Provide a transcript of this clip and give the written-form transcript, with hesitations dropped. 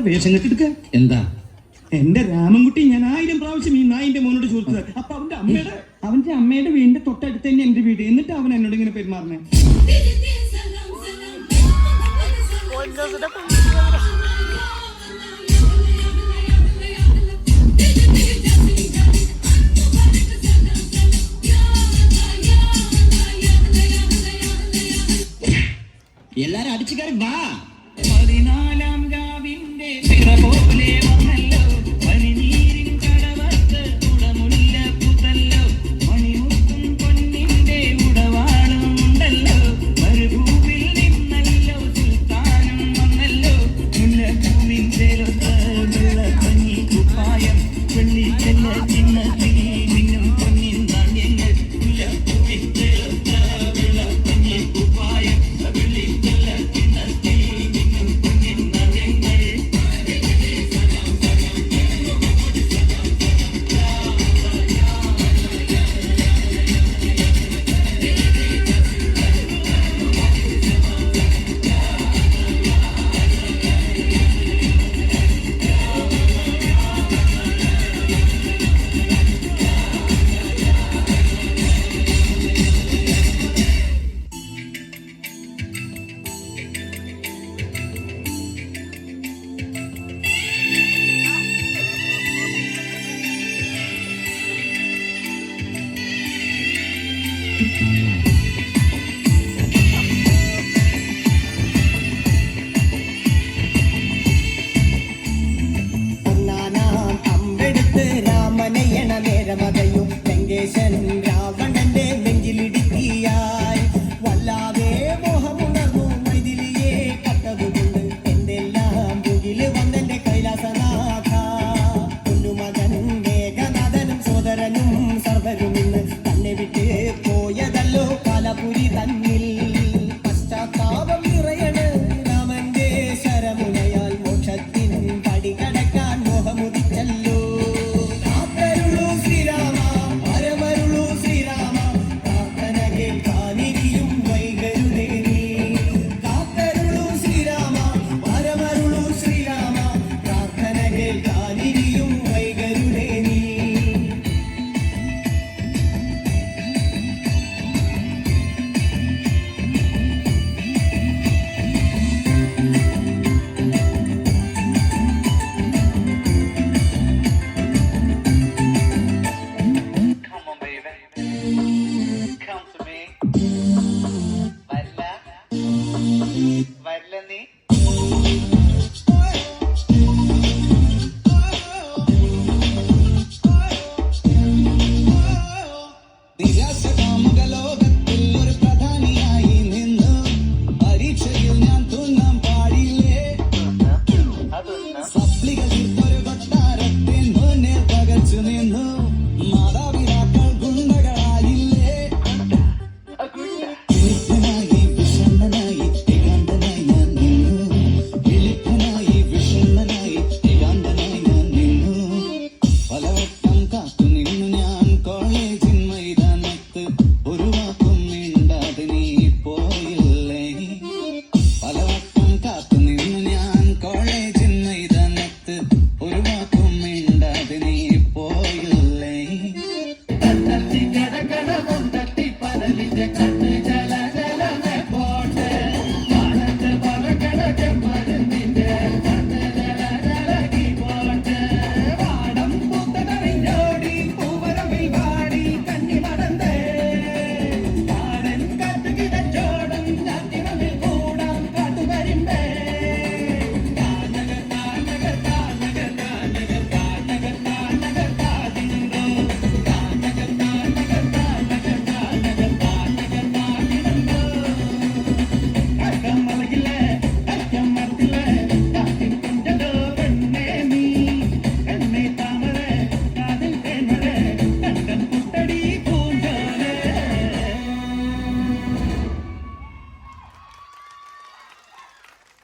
വേഷം കെട്ടെടുക്ക. എന്താ? എന്റെ രാമൻകുട്ടി ഞാൻ 1000 പ്രാവശ്യം ഈ നായിന്റെ മോനോട് ചോദിച്ചത്. അപ്പൊ അവന്റെ അമ്മയുടെ വീടിന്റെ തൊട്ടടുത്ത് തന്നെ എന്റെ വീട്. എന്നിട്ട് അവൻ എന്നോട് ഇങ്ങനെ പെരുമാറണേ. എല്ലാരും അടിച്ചു കയറി വാ. 14ാം രാവിന്റെ പിറ പോലെ വന്നല്ലോ, പനിനീരിൻ കടവത്ത് കുടമുല്ല പുതല്ലോ, മണിമുത്തും പൊന്നിന്റെ ഉടവാളും ഉണ്ടല്ലോ, മരുഭൂവിൽ നിന്നല്ലോ സുൽത്താനും വന്നല്ലോ, മുല്ലപ്പൂവിന്റെ വെള്ളപ്പഞ്ഞി കുപ്പായം, വെള്ളിച്ചെല്ല ചിന്നത്തി മിന്നും പൊന്നിൻ നാണ്യങ്ങൾ, മുല്ലപ്പൂവിന്റെ വെള്ളപ്പഞ്ഞി കുപ്പായം, വെള്ളിച്ചെല്ല ചിന്നത്തി മിന്നും പൊന്നിൻ നാണ്യങ്ങൾ. നേരമതയും ലങ്കേശൻ രാവണന്റെ നെഞ്ചിലിടുക്കിയായി വല്ലാതെ മോഹമുണർന്നു മൈഥിലിയെ കട്ടതുകൊണ്ട് എന്തെല്ലാം മുകില് വന്നെന്റെ കൈലാസനാഥ. കുഞ്ഞുമകൻ മേഘനാഥനും സോദരനും സർവരും ഇന്ന് തന്നെ വിട്ട് പോയതല്ലോ കാലപുരി തന്നിൽ. പശ്ചാത്താപം നിറയണ് രാമന്റെ ശരമുനയാൽ മോക്ഷത്തിൻ പടി കടക്കാൻ മോഹമുദിച്ചല്ലോ. വരില്ല നീ